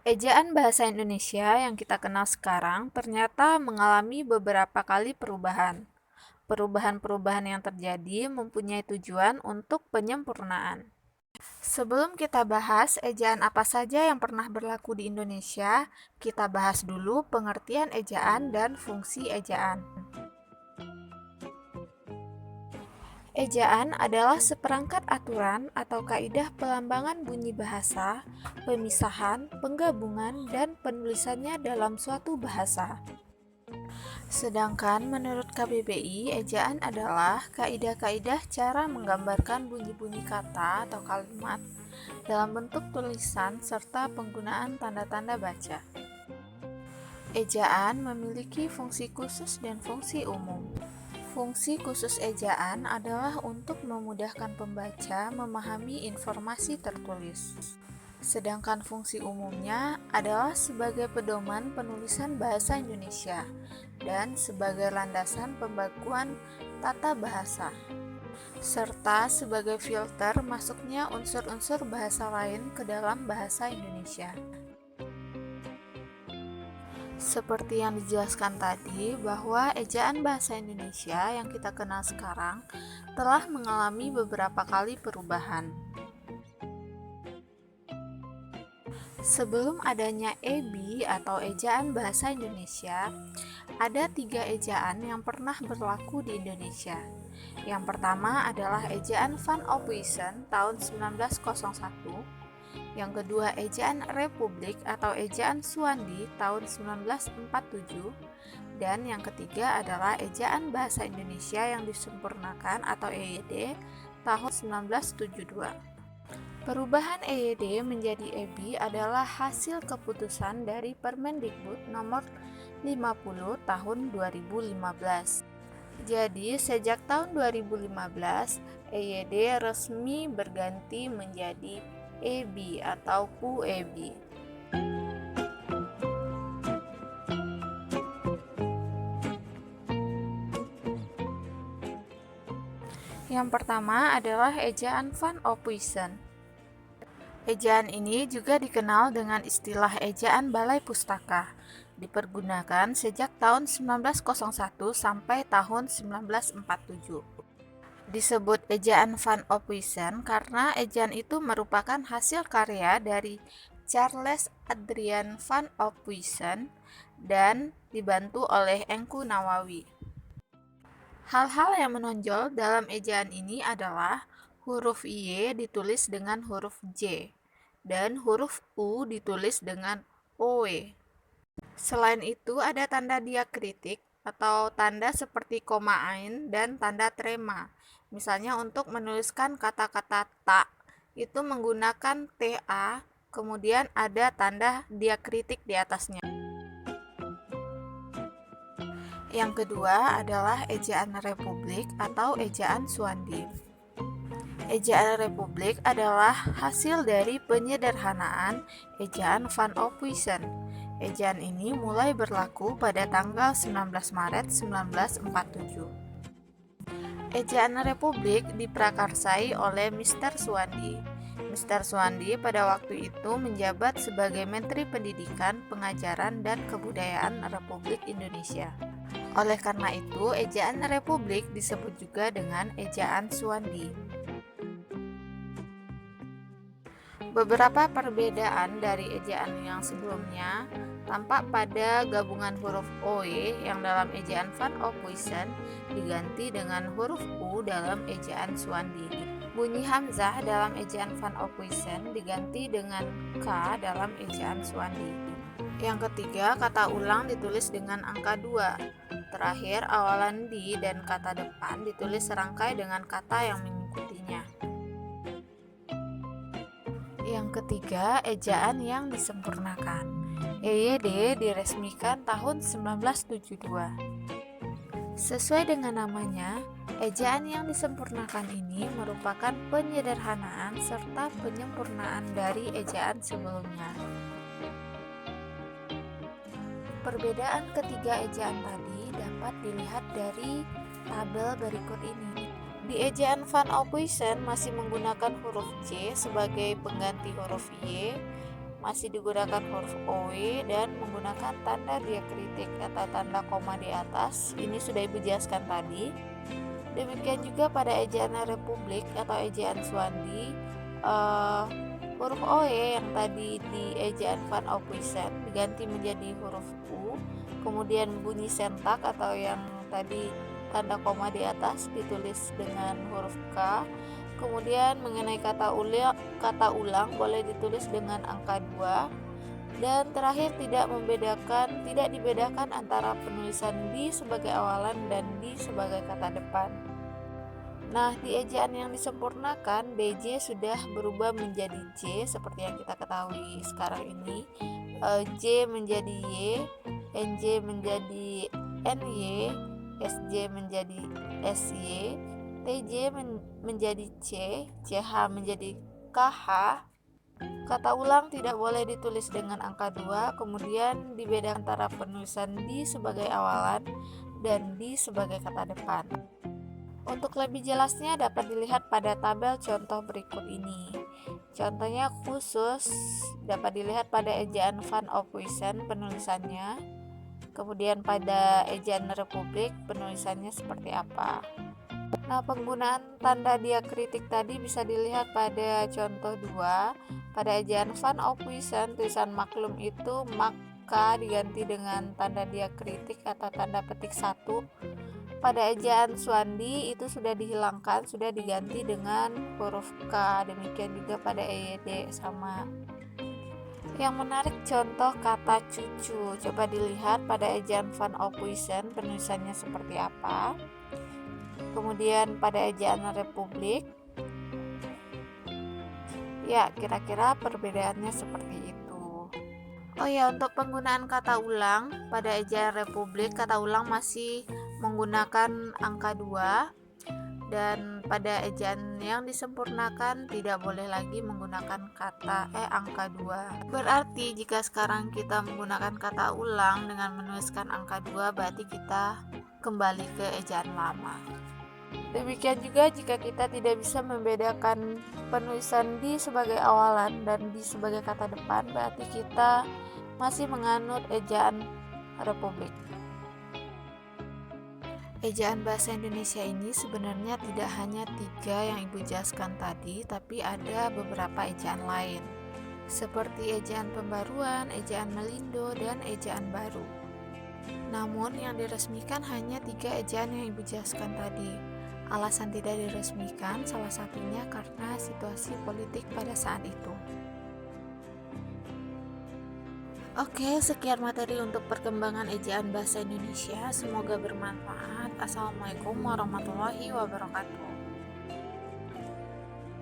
Ejaan bahasa Indonesia yang kita kenal sekarang ternyata mengalami beberapa kali perubahan. Perubahan-perubahan yang terjadi mempunyai tujuan untuk penyempurnaan. Sebelum kita bahas ejaan apa saja yang pernah berlaku di Indonesia, kita bahas dulu pengertian ejaan dan fungsi ejaan. Ejaan adalah seperangkat aturan atau kaidah pelambangan bunyi bahasa, pemisahan, penggabungan, dan penulisannya dalam suatu bahasa. Sedangkan menurut KBBI, ejaan adalah kaidah-kaidah cara menggambarkan bunyi-bunyi kata atau kalimat dalam bentuk tulisan serta penggunaan tanda-tanda baca. Ejaan memiliki fungsi khusus dan fungsi umum. Fungsi khusus ejaan adalah untuk memudahkan pembaca memahami informasi tertulis. Sedangkan fungsi umumnya adalah sebagai pedoman penulisan bahasa Indonesia dan sebagai landasan pembakuan tata bahasa, serta sebagai filter masuknya unsur-unsur bahasa lain ke dalam bahasa Indonesia. Seperti yang dijelaskan tadi, bahwa ejaan bahasa Indonesia yang kita kenal sekarang telah mengalami beberapa kali perubahan. Sebelum adanya EBI atau ejaan bahasa Indonesia, ada 3 ejaan yang pernah berlaku di Indonesia. Yang pertama adalah ejaan Van Ophuijsen tahun 1901. Yang kedua, ejaan Republik atau ejaan Suwandi tahun 1947, dan yang ketiga adalah ejaan Bahasa Indonesia yang disempurnakan atau EYD tahun 1972. Perubahan EYD menjadi EBI adalah hasil keputusan dari Permendikbud nomor 50 tahun 2015. Jadi, sejak tahun 2015, EYD resmi berganti menjadi EBI atau PUEBI. Yang pertama adalah ejaan Van Ophuijsen. Ejaan ini juga dikenal dengan istilah ejaan Balai Pustaka. Dipergunakan sejak tahun 1901 sampai tahun 1947. Disebut ejaan Van Ophuijsen karena ejaan itu merupakan hasil karya dari Charles Adrian Van Ophuijsen dan dibantu oleh Engku Nawawi. Hal-hal yang menonjol dalam ejaan ini adalah huruf Y ditulis dengan huruf J dan huruf U ditulis dengan OW. Selain itu ada tanda diakritik atau tanda seperti koma ain dan tanda trema. Misalnya untuk menuliskan kata-kata tak itu menggunakan TA, kemudian ada tanda diakritik di atasnya. Yang kedua adalah ejaan Republik atau ejaan Suwandi. Ejaan Republik adalah hasil dari penyederhanaan ejaan Van Ophuijsen. Ejaan ini mulai berlaku pada tanggal 19 Maret 1947. Ejaan Republik diprakarsai oleh Mr. Suwandi. Mr. Suwandi pada waktu itu menjabat sebagai Menteri Pendidikan, Pengajaran, dan Kebudayaan Republik Indonesia. Oleh karena itu, ejaan Republik disebut juga dengan ejaan Suwandi. Beberapa perbedaan dari ejaan yang sebelumnya tampak pada gabungan huruf OE yang dalam ejaan Van Ophuijsen diganti dengan huruf U dalam ejaan Suwandi. Bunyi hamzah dalam ejaan Van Ophuijsen diganti dengan K dalam ejaan Suwandi. Yang ketiga, kata ulang ditulis dengan angka 2. Terakhir, awalan di dan kata depan ditulis serangkai dengan kata yang mengikutinya. Yang ketiga, ejaan yang disempurnakan. EYD diresmikan tahun 1972. Sesuai dengan namanya, ejaan yang disempurnakan ini merupakan penyederhanaan serta penyempurnaan dari ejaan sebelumnya. Perbedaan ketiga ejaan tadi dapat dilihat dari tabel berikut ini. Di ejaan Van Ophuijsen masih menggunakan huruf J sebagai pengganti huruf Y, masih digunakan huruf OE dan menggunakan tanda diakritik atau tanda koma di atas. Ini sudah Ibu jelaskan tadi. Demikian juga pada ejaan Republik atau ejaan Swandi, huruf OE yang tadi di ejaan Van Ophuijsen diganti menjadi huruf U, kemudian bunyi sentak atau yang tadi tanda koma di atas ditulis dengan huruf K. Kemudian mengenai kata ulang boleh ditulis dengan angka 2. Dan terakhir tidak dibedakan antara penulisan di sebagai awalan dan di sebagai kata depan. Nah, di ejaan yang disempurnakan, DJ sudah berubah menjadi J seperti yang kita ketahui sekarang ini. J menjadi Y, NJ menjadi NY, SJ menjadi SY, TJ menjadi C, CH menjadi KH. Kata ulang tidak boleh ditulis dengan angka 2, kemudian dibedakan antara penulisan di sebagai awalan dan di sebagai kata depan. Untuk lebih jelasnya dapat dilihat pada tabel contoh berikut ini. Contohnya khusus dapat dilihat pada ejaan Van Ophuijsen penulisannya, kemudian pada ejaan Republik penulisannya seperti apa. Nah, penggunaan tanda diakritik tadi bisa dilihat pada contoh 2. Pada ejaan Van Ophuijsen, tulisan maklum itu maka diganti dengan tanda diakritik atau tanda petik 1. Pada ejaan Swandi itu sudah dihilangkan, sudah diganti dengan huruf K. Demikian juga pada EYD sama. Yang menarik contoh kata cucu. Coba dilihat pada ejaan Van Ophuijsen penulisannya seperti apa. Kemudian pada ejaan Republik, ya kira-kira perbedaannya seperti itu. Oh ya, untuk penggunaan kata ulang pada ejaan Republik, kata ulang masih menggunakan angka 2, dan pada ejaan yang disempurnakan tidak boleh lagi menggunakan angka 2. Berarti jika sekarang kita menggunakan kata ulang dengan menuliskan angka 2, berarti kita kembali ke ejaan lama. Demikian juga jika kita tidak bisa membedakan penulisan di sebagai awalan dan di sebagai kata depan, berarti kita masih menganut ejaan Republik. Ejaan bahasa Indonesia ini sebenarnya tidak hanya 3 yang Ibu jelaskan tadi, tapi ada beberapa ejaan lain, seperti ejaan pembaruan, ejaan melindo, dan ejaan baru. Namun yang diresmikan hanya 3 ejaan yang Ibu jelaskan tadi. Alasan tidak diresmikan salah satunya karena situasi politik pada saat itu. Oke, sekian materi untuk perkembangan ejaan bahasa Indonesia. Semoga bermanfaat. Assalamualaikum warahmatullahi wabarakatuh.